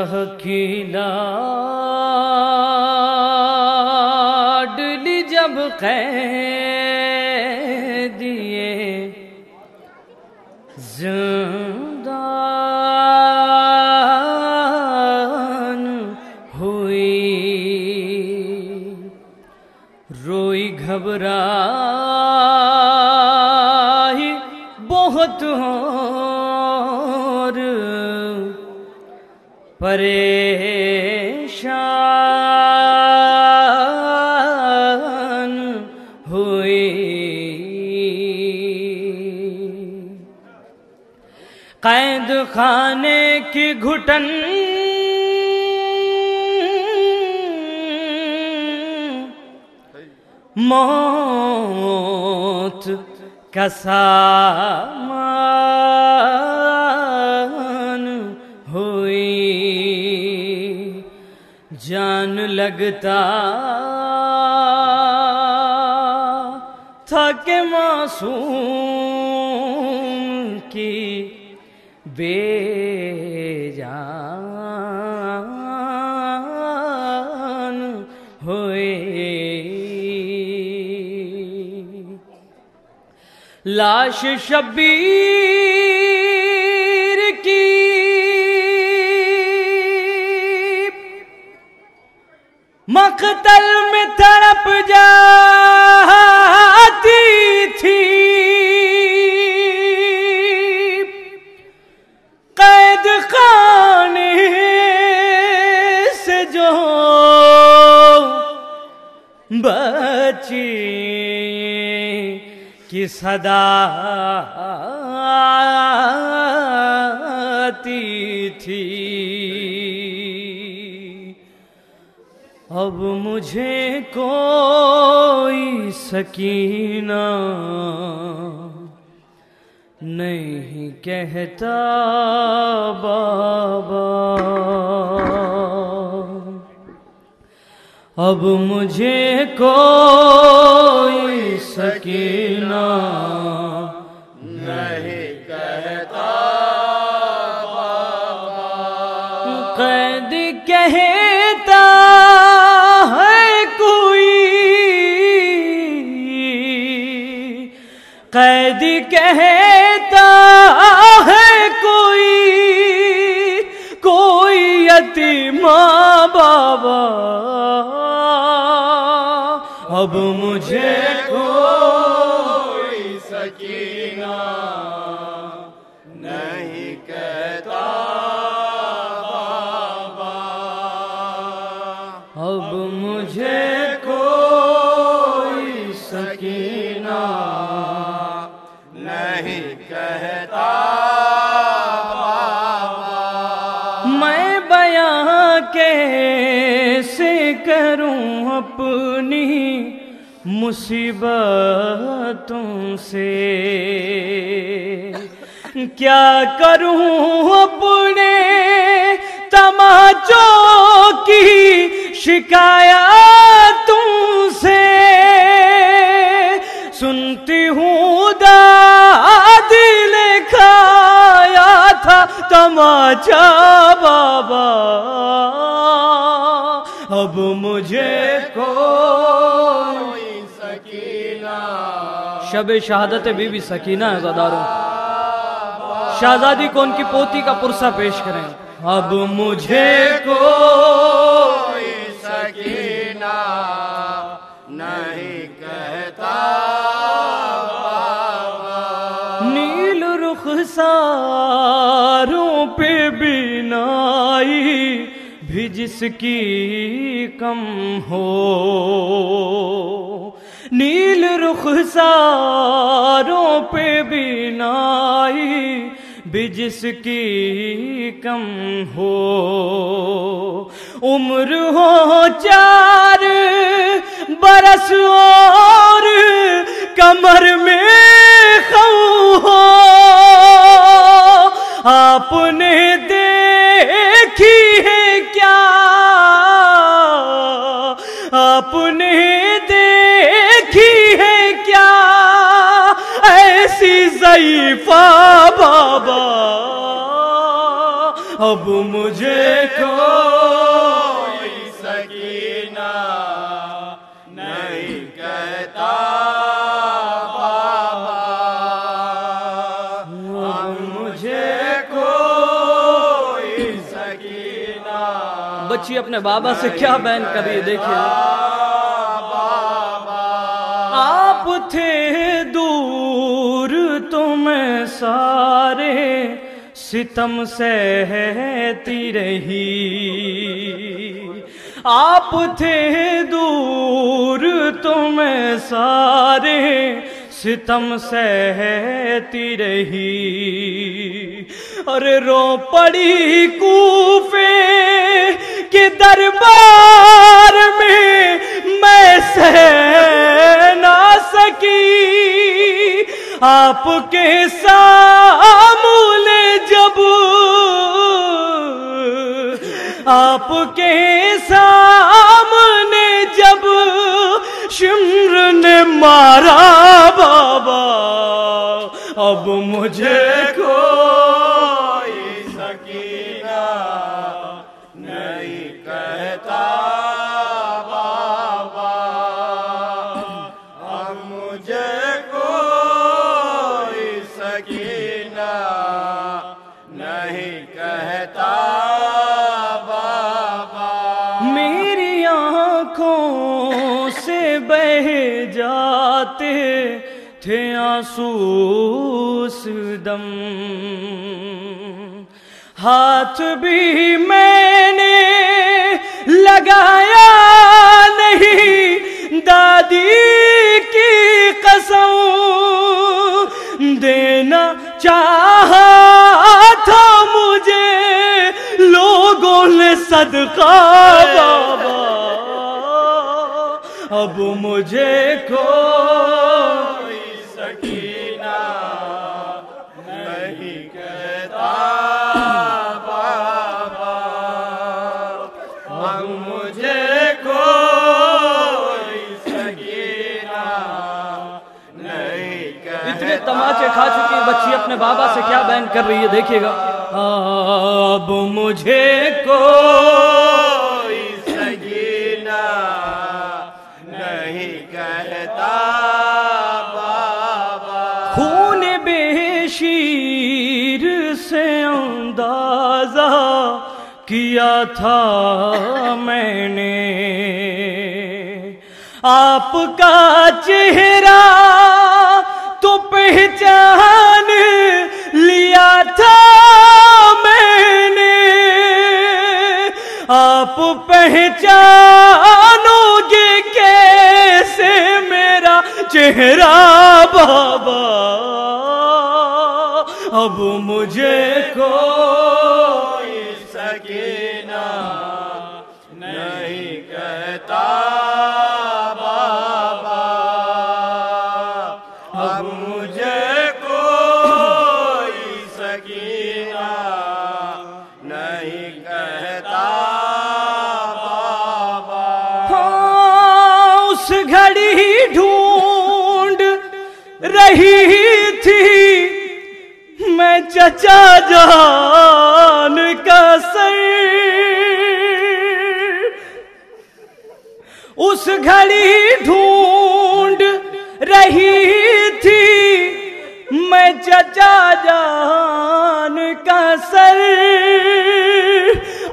شاہ کی لاڈلی جب قیدیے زندان ہوئی، روئی گھبرائی بہت اور پریشان ہوئی، قید خانے کی گھٹن موت کا سامان ہوئی، جان لگتا تھا کہ معصوم کی بے جان ہوئی، لاش شبیر کی مقتل میں تڑپ جاتی تھی، قید خانے سے جو بچی کی صدا آتی تھی، اب مجھے کوئی سکینہ نہیں کہتا بابا، اب مجھے کوئی سکینہ نہیں کہتا بابا، قید کہتا ہے کوئی، قید کہتا ہے کوئی، کوئی یتیم بابا، اب مجھے کوئی سکینہ نہیں کہتا بابا، اب مجھے کوئی سکینہ نہیں کہتا بابا، میں بیان کیسے کروں اپنی مصیبتوں سے، کیا کروں اپنے تماچوں کی شکایتوں سے، سنتی ہوں داد لکھایا تھا تماچا بابا، اب مجھے کوئی سکینہ شب شہادت بی بی سکینہ عزاداروں، شہزادی کو ان کی پوتی کا پرسہ پیش کریں، اب مجھے کوئی سکینہ نہیں کہتا بابا، نیل رخساروں پہ بینائی بھی جس کی کم ہو، نیل رخساروں پہ بینائی بھی جس کی کم ہو، عمر ہو 4 برس اور کمر میں خم ہو، آپ نے دیکھی ہے کیا، آپ نے دیکھی ہے کیا ایسی ضعیفہ بابا، اب مجھے کوئی سکینہ نہیں کہتا بابا، اب مجھے کوئی سکینہ۔ بچی اپنے بابا سے کیا بیان کر رہی ہے، دیکھیے۔ آپ تھے دور تمہیں سارے ستم سہتی رہی، آپ تھے دور تمہیں سارے ستم سہتی رہی، اور رو پڑی کوفے کے دربار میں سہ نہ سکی، آپ کے سامنے جب، آپ کے سامنے جب شمر نے مارا بابا، اب مجھے کوئی سکینہ نہیں کہتا بابا، اب مجھے کوئی سکینہ نہیں کہتا بابا۔ میری آنکھوں سے بہہ جاتے تھے آنسو اس دم، ہاتھ بھی میں نے لگایا نہیں، دادی کی قسم دینا چاہا تھا مجھے لوگوں نے صدقہ بابا، اب مجھے کوئی سکینہ نہیں کہتا بابا، اب مجھے کوئی سکینہ نہیں کہتا۔ اتنے تماچے کھا چکی بچی اپنے بابا سے کیا بیان کر رہی ہے، دیکھیے گا۔ اب مجھے کوئی سکینہ نہیں کہتا بابا، خون بے شیر سے اندازہ کیا تھا میں نے، آپ کا چہرہ تو پہچان لیا تھا میں نے، آپ پہچانو گے کیسے میرا چہرہ بابا، اب مجھے کوئی سکینہ نہیں کہتا بابا، اب مجھے کوئی سکینہ نہیں کہتا بابا۔ ہاں اس گھڑی ڈھونڈ رہی تھی میں چچا جان کا سر، اس گھڑی ڈھونڈ رہی تھی میں چچا جان کا سر،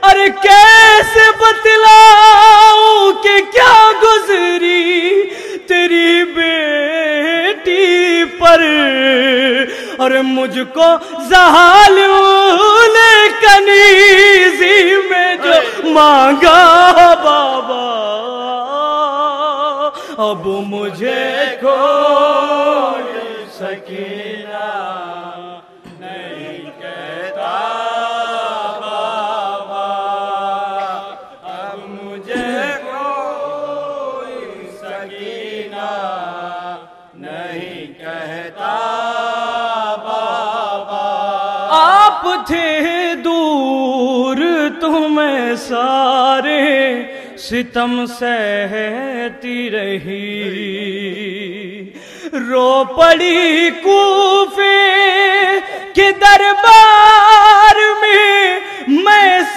اور کیسے بتلاؤں کہ کیا گزری تیری بیٹی پر، اور مجھ کو ظالم نے کنیزی میں جو مانگا بابا، اب مجھے کوئی سکینہ نہیں کہتا بابا، اب مجھے کوئی سکینہ نہیں کہتا بابا۔ آپ تھے دور تمہیں سارے ستم سہتی رہی، رو پڑی کوفے کے دربار میں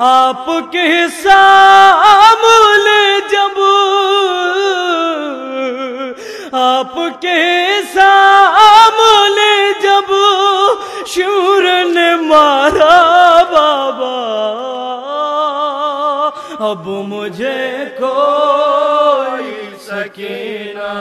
آپ کے سامنے جب آپ کے سامنے جب شور نے مارا بابا اب مجھے کوئی سکینہ